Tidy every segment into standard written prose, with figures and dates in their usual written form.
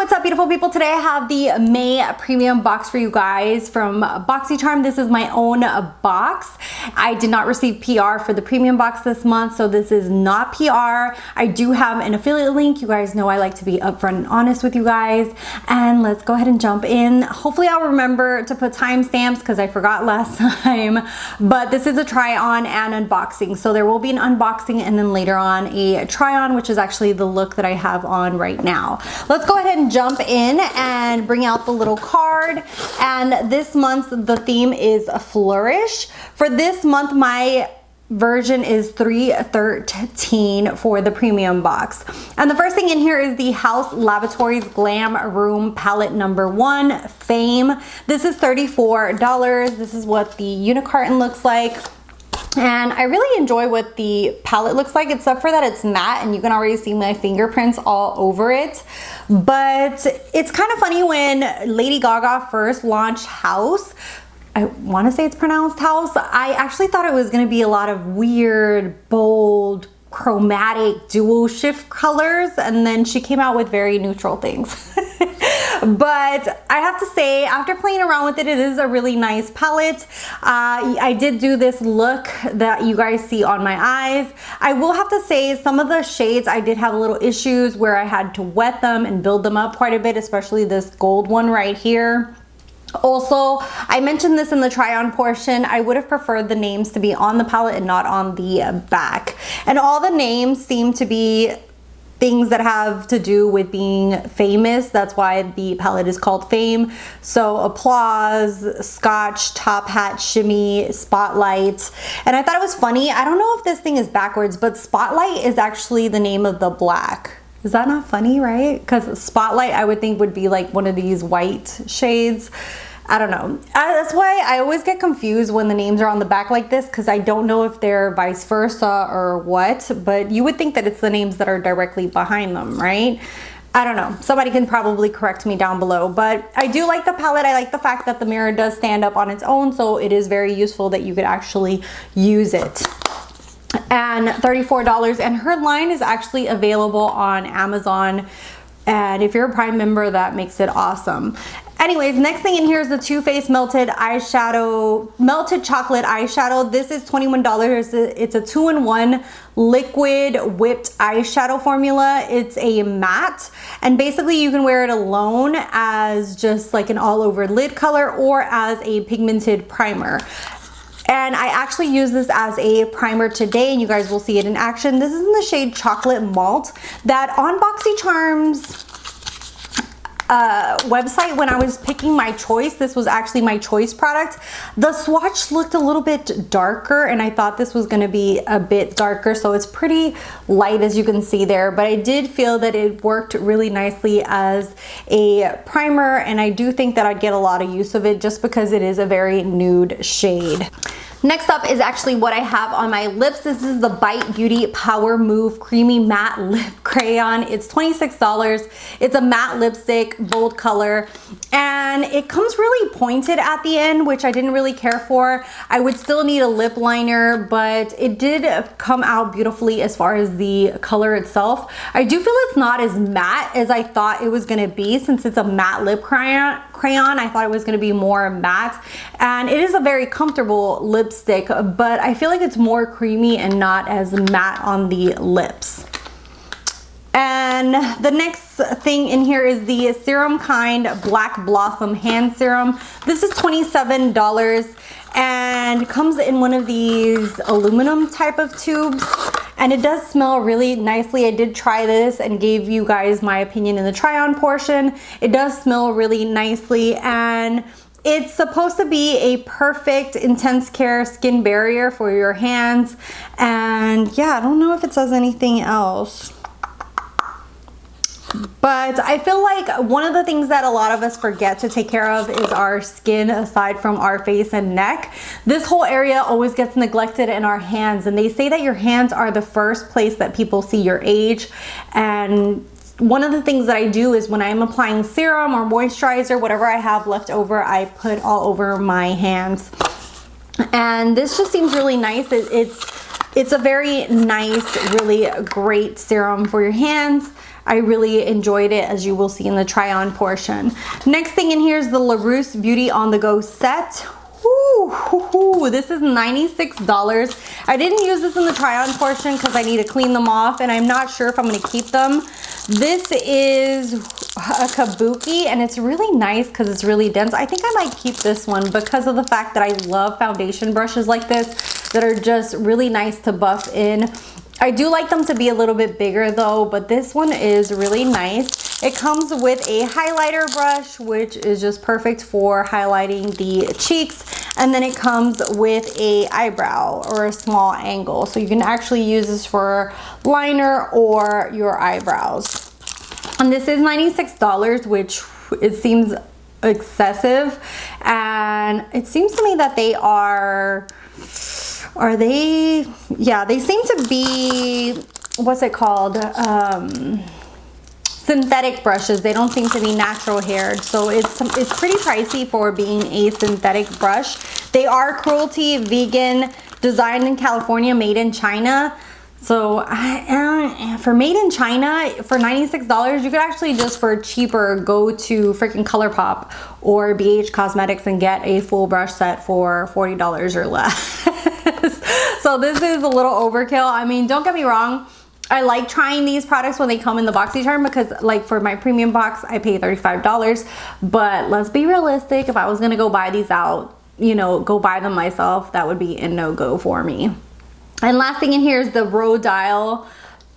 what's up, beautiful people? Today I have the May premium box for you guys from Boxycharm. This is my own box. I did not receive PR for the premium box this month, so this is not PR. I do have an affiliate link. You guys know I like to be upfront and honest with you guys. And let's go ahead and jump in. Hopefully I'll remember to put timestamps because I forgot last time. But this is a try on and unboxing. So there will be an unboxing and then later on a try on, which is actually the look that I have on right now. Let's go ahead and jump in and bring out the little card. And this month the theme is a flourish. For this month my version is 313 for the premium box. And the first thing in here is the House Lavatories Glam Room palette number 1, Fame. This is $34. This is what the unit carton looks like. And I really enjoy what the palette looks like, except for that it's matte and you can already see my fingerprints all over it. But it's kind of funny when Lady Gaga first launched House, I want to say it's pronounced House, I actually thought it was going to be a lot of weird, bold, chromatic dual shift colors, and then she came out with very neutral things. But I have to say, after playing around with it, it is a really nice palette. I did do this look that you guys see on my eyes. I will have to say some of the shades I did have a little issues where I had to wet them and build them up quite a bit, especially this gold one right here. Also, I mentioned this in the try on portion, I would have preferred the names to be on the palette and not on the back. And all the names seem to be things that have to do with being famous. That's why the palette is called Fame. So Applause, Scotch, Top Hat, Shimmy, Spotlight. And I thought it was funny. I don't know if this thing is backwards, but Spotlight is actually the name of the black. Is that not funny, right? Because Spotlight I would think would be like one of these white shades. I don't know. That's why I always get confused when the names are on the back like this, because I don't know if they're vice versa or what, but you would think that it's the names that are directly behind them, right? I don't know. Somebody can probably correct me down below, but I do like the palette. I like the fact that the mirror does stand up on its own, so it is very useful that you could actually use it. And $34, and her line is actually available on Amazon, and if you're a Prime member, that makes it awesome. Anyways, next thing in here is the Too Faced Melted Chocolate Eyeshadow. This is $21. It's a 2-in-1 liquid whipped eyeshadow formula. It's a matte, and basically you can wear it alone as just like an all over lid color or as a pigmented primer. And I actually use this as a primer today, and you guys will see it in action. This is in the shade Chocolate Malt. That on Boxycharm's website, when I was picking my choice, this was actually my choice product. The swatch looked a little bit darker, and I thought this was going to be a bit darker, so it's pretty light as you can see there, but I did feel that it worked really nicely as a primer, and I do think that I'd get a lot of use of it just because it is a very nude shade. Next up is actually what I have on my lips. This is the Bite Beauty Power Move Creamy Matte Lip Crayon. It's $26. It's a matte lipstick, bold color, and it comes really pointed at the end, which I didn't really care for. I would still need a lip liner, but it did come out beautifully as far as the color itself. I do feel it's not as matte as I thought it was gonna be, since it's a matte lip crayon. I thought it was gonna be more matte, and it is a very comfortable lipstick, but I feel like it's more creamy and not as matte on the lips. And the next thing in here is the Serum Kind Black Blossom Hand Serum. This is $27 and comes in one of these aluminum type of tubes, and it does smell really nicely. I did try this and gave you guys my opinion in the try on portion. It does smell really nicely, and it's supposed to be a perfect intense care skin barrier for your hands. And yeah, I don't know if it says anything else, but I feel like one of the things that a lot of us forget to take care of is our skin, aside from our face and neck. This whole area always gets neglected in our hands, and they say that your hands are the first place that people see your age. And one of the things that I do is when I'm applying serum or moisturizer, whatever I have left over, I put all over my hands. And this just seems really nice. It's a very nice, really great serum for your hands. I really enjoyed it, as you will see in the try on portion. Next thing in here is the LaRousse Beauty on the Go set. Ooh, this is $96. I didn't use this in the try on portion because I need to clean them off, and I'm not sure if I'm going to keep them. This is a kabuki, and it's really nice because it's really dense. I think I might keep this one because of the fact that I love foundation brushes like this that are just really nice to buff in. I do like them to be a little bit bigger though, but this one is really nice. It comes with a highlighter brush, which is just perfect for highlighting the cheeks. And then it comes with a eyebrow or a small angle. So you can actually use this for liner or your eyebrows. And this is $96, which it seems excessive. And it seems to me that they they, yeah, they seem to be, what's it called? Synthetic brushes. They don't seem to be natural haired, so it's pretty pricey for being a synthetic brush. They are cruelty vegan, designed in California, made in China. So for made in China for $96, you could actually just for cheaper go to freaking ColourPop or BH Cosmetics and get a full brush set for $40 or less. So this is a little overkill. I mean, don't get me wrong, I like trying these products when they come in the Boxycharm because like for my premium box I pay $35, but let's be realistic. If I was gonna go buy these out, you know, go buy them myself, that would be a no-go for me. And last thing in here is the Rodial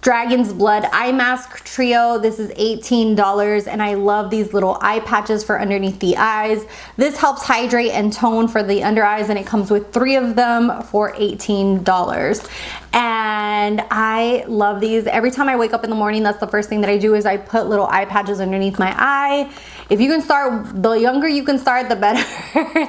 Dragon's Blood Eye Mask Trio. This is $18, and I love these little eye patches for underneath the eyes. This helps hydrate and tone for the under eyes, and it comes with 3 of them for $18. And I love these. Every time I wake up in the morning, that's the first thing that I do is I put little eye patches underneath my eye. If you can start, the younger you can start, the better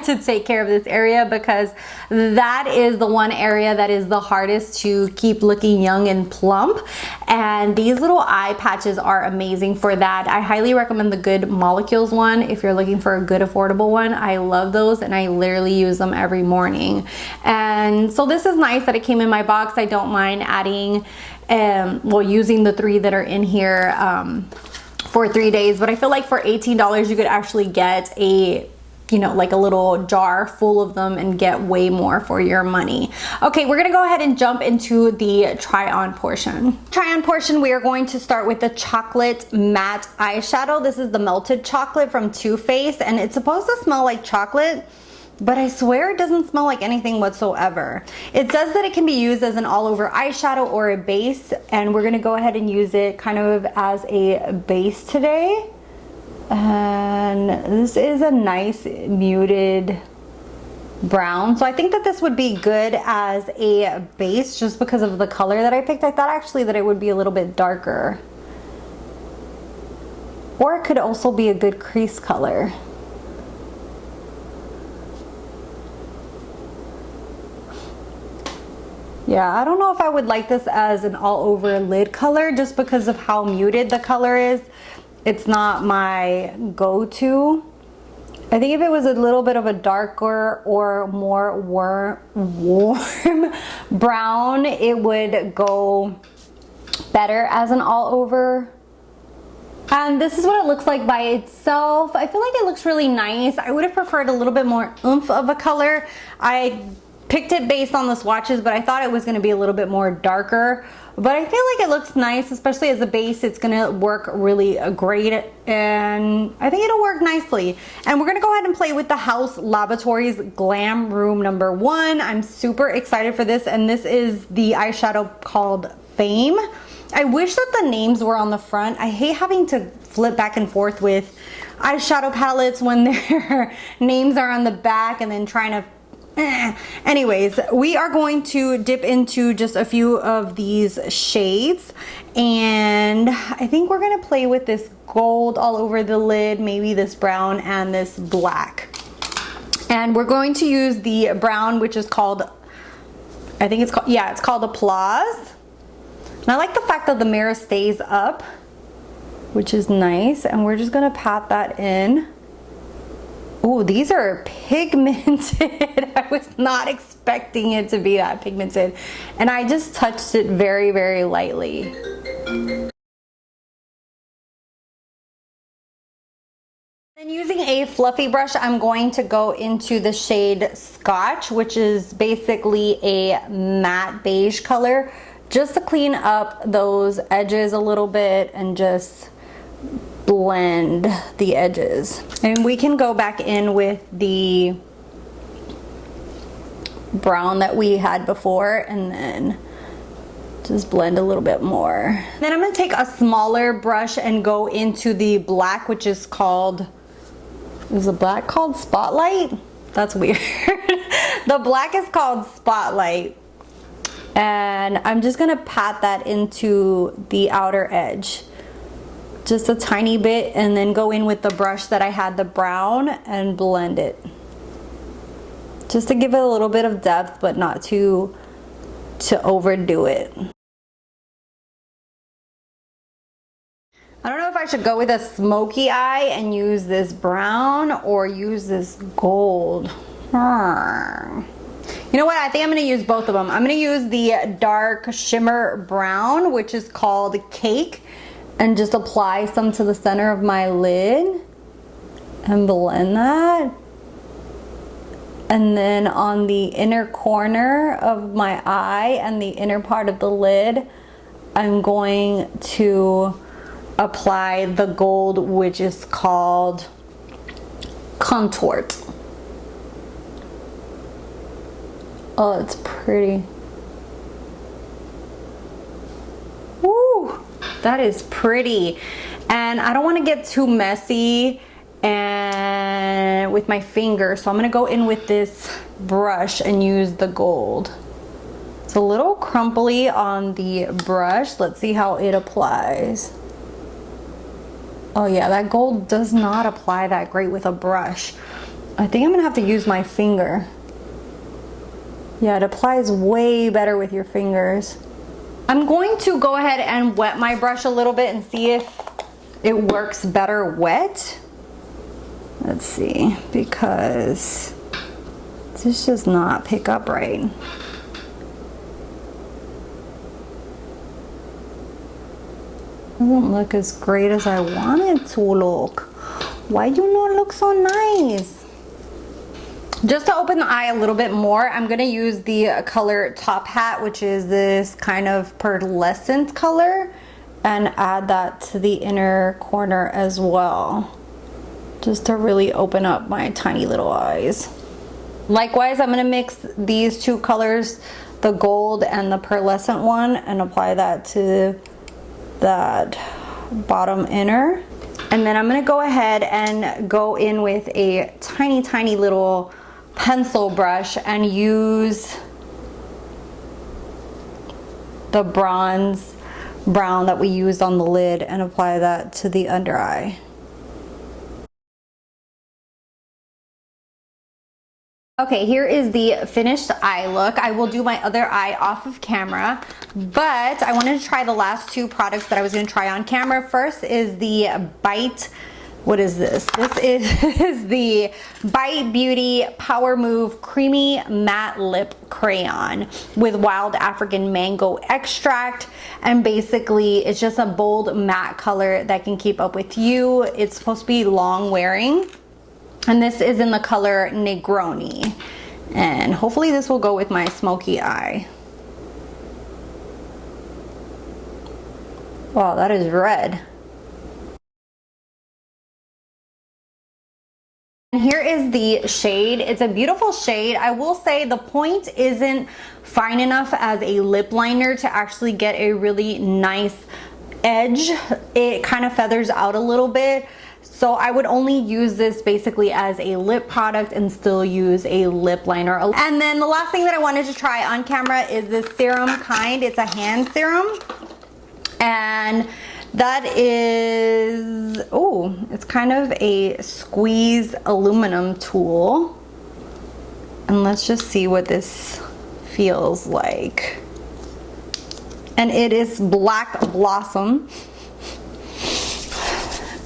to take care of this area, because that is the one area that is the hardest to keep looking young and plump. And these little eye patches are amazing for that. I highly recommend the Good Molecules one if you're looking for a good affordable one. I love those, and I literally use them every morning. And so this is nice that it came in my box. I don't mind adding, well, using the 3 that are in here for 3 days, but I feel like for $18 you could actually get a, you know, like a little jar full of them and get way more for your money. Okay, we're gonna go ahead and jump into the try on portion. Try on portion, we are going to start with the chocolate matte eyeshadow. This is the Melted Chocolate from Too Faced, and it's supposed to smell like chocolate, but I swear it doesn't smell like anything whatsoever. It says that it can be used as an all-over eyeshadow or a base, and we're gonna go ahead and use it kind of as a base today. And this is a nice muted brown, so I think that this would be good as a base just because of the color that I picked. I thought actually that it would be a little bit darker, or it could also be a good crease color. Yeah, I don't know if I would like this as an all-over lid color just because of how muted the color is. It's not my go-to. I think if it was a little bit of a darker or more warm brown, it would go better as an all-over. And this is what it looks like by itself. I feel like it looks really nice. I would have preferred a little bit more oomph of a color. I picked it based on the swatches, but I thought it was going to be a little bit more darker. But I feel like it looks nice, especially as a base. It's going to work really great, and I think it'll work nicely. And we're going to go ahead and play with the House Laboratories Glam Room number 1. I'm super excited for this, and this is the eyeshadow called Fame. I wish that the names were on the front. I hate having to flip back and forth with eyeshadow palettes when their names are on the back and then trying to anyways, we are going to dip into just a few of these shades, and I think we're gonna play with this gold all over the lid, maybe this brown and this black. And we're going to use the brown, which is called, I think it's called, yeah, it's called Applause. And I like the fact that the mirror stays up, which is nice, and we're just gonna pat that in. Oh, these are pigmented. I was not expecting it to be that pigmented. And I just touched it very, very lightly. Then using a fluffy brush, I'm going to go into the shade Scotch, which is basically a matte beige color, just to clean up those edges a little bit and just blend the edges. And we can go back in with the brown that we had before and then just blend a little bit more. Then I'm going to take a smaller brush and go into the black, which is called, is the black called Spotlight? That's weird. The black is called Spotlight. And I'm just going to pat that into the outer edge. Just a tiny bit, and then go in with the brush that I had the brown and blend it. Just to give it a little bit of depth, but not to overdo it. I don't know if I should go with a smoky eye and use this brown or use this gold. You know what? I think I'm going to use both of them. I'm going to use the dark shimmer brown, which is called Cake, and just apply some to the center of my lid and blend that. And then on the inner corner of my eye and the inner part of the lid, I'm going to apply the gold, which is called Contort. Oh, it's pretty. Woo, that is pretty. And I don't want to get too messy and with my finger, so I'm gonna go in with this brush and use the gold. It's a little crumply on the brush. Let's see how it applies. Oh yeah, that gold does not apply that great with a brush. I think I'm gonna have to use my finger. Yeah, it applies way better with your fingers. I'm going to go ahead and wet my brush a little bit and see if it works better wet. Let's see, because this does not pick up right. Doesn't look as great as I want it to look. Why do you not look so nice? Just to open the eye a little bit more, I'm gonna use the color Top Hat, which is this kind of pearlescent color, and add that to the inner corner as well, just to really open up my tiny little eyes. Likewise, I'm gonna mix these two colors, the gold and the pearlescent one, and apply that to that bottom inner. And then I'm gonna go ahead and go in with a tiny little pencil brush and use the bronze brown that we used on the lid and apply that to the under eye. Okay, here is the finished eye look. I will do my other eye off of camera, but I wanted to try the last two products that I was going to try on camera. First is the Bite. What is this? This is the Bite Beauty Power Move Creamy Matte Lip Crayon with Wild African Mango Extract. And basically, it's just a bold matte color that can keep up with you. It's supposed to be long wearing. And this is in the color Negroni. And hopefully this will go with my smoky eye. Wow, that is red. And here is the shade. It's a beautiful shade. I will say the point isn't fine enough as a lip liner to actually get a really nice edge. It kind of feathers out a little bit. So I would only use this basically as a lip product and still use a lip liner. And then the last thing that I wanted to try on camera is this serum kind. It's a hand serum. And that is, oh, it's kind of a squeeze aluminum tool. And let's just see what this feels like. And it is Black Blossom.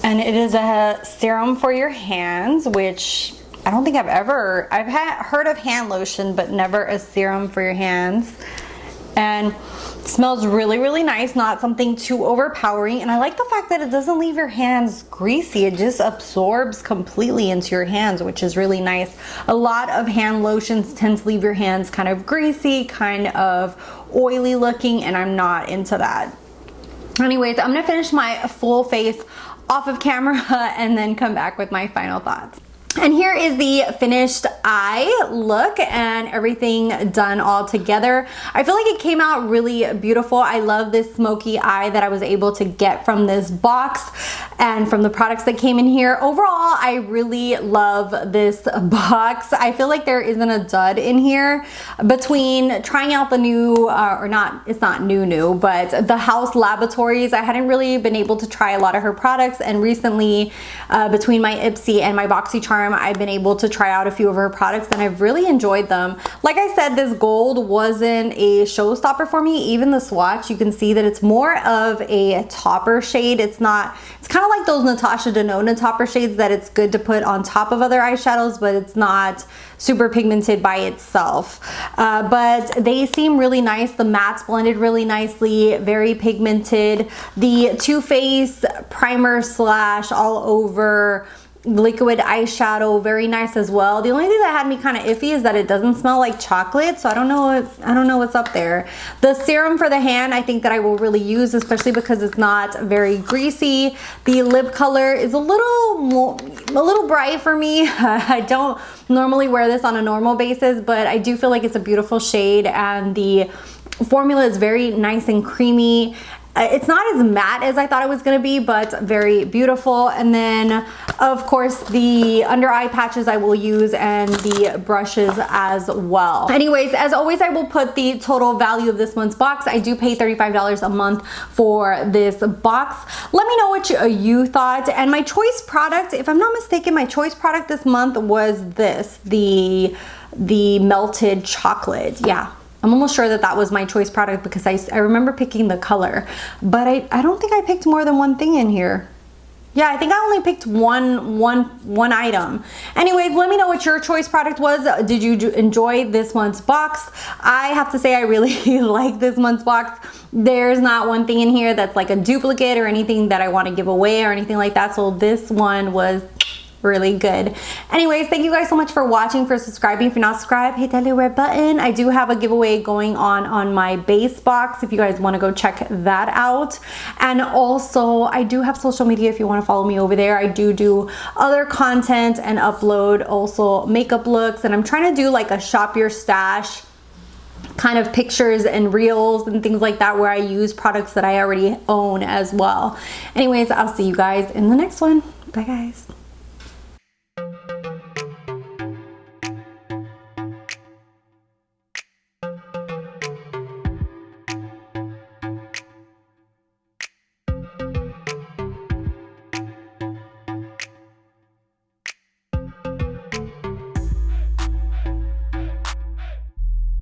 And it is a serum for your hands, which I don't think I've heard of hand lotion, but never a serum for your hands. And Smells really, really nice, not something too overpowering. And I like the fact that it doesn't leave your hands greasy. It just absorbs completely into your hands, which is really nice. A lot of hand lotions tend to leave your hands kind of greasy, kind of oily looking, and I'm not into that. Anyways, I'm gonna finish my full face off of camera and then come back with my final thoughts. And here is the finished eye look and everything done all together. I feel like it came out really beautiful. I love this smoky eye that I was able to get from this box and from the products that came in here. Overall, I really love this box. I feel like there isn't a dud in here. Between trying out the new, it's not new, but the House Laboratories, I hadn't really been able to try a lot of her products, and recently between my Ipsy and my Boxycharm, I've been able to try out a few of her products and I've really enjoyed them. Like I said, this gold wasn't a showstopper for me. Even the swatch, you can see that it's more of a topper shade. It's kind of like those Natasha Denona topper shades that it's good to put on top of other eyeshadows, but it's not super pigmented by itself. But they seem really nice. The mattes blended really nicely, very pigmented. The Too Faced primer slash all over liquid eyeshadow, very nice as well. The only thing that had me kind of iffy is that it doesn't smell like chocolate, so I don't know what's up there. The serum for the hand, I think that I will really use, especially because it's not very greasy. The lip color is a little bright for me. I don't normally wear this on a normal basis, but I do feel like it's a beautiful shade, and the formula is very nice and creamy. It's not as matte as I thought it was going to be, but very beautiful. And then of course the under eye patches I will use, and the brushes as well. Anyways, as always, I will put the total value of this month's box. I do pay $35 a month for this box. Let me know what you thought. And my choice product, if I'm not mistaken, my choice product this month was this, the melted chocolate. Yeah, I'm almost sure that that was my choice product because I remember picking the color, but I don't think I picked more than one thing in here. Yeah, I think I only picked one item. Anyways, let me know what your choice product was. Did you enjoy this month's box? I have to say I really like this month's box. There's not one thing in here that's like a duplicate or anything that I want to give away or anything like that. So this one was really good. Anyways, thank you guys so much for watching, for subscribing. If you're not subscribed, hit that little red button. I do have a giveaway going on my base box if you guys want to go check that out. And also I do have social media if you want to follow me over there. I do other content and upload also makeup looks, and I'm trying to do like a shop your stash kind of pictures and reels and things like that where I use products that I already own as well. Anyways, I'll see you guys in the next one. Bye guys.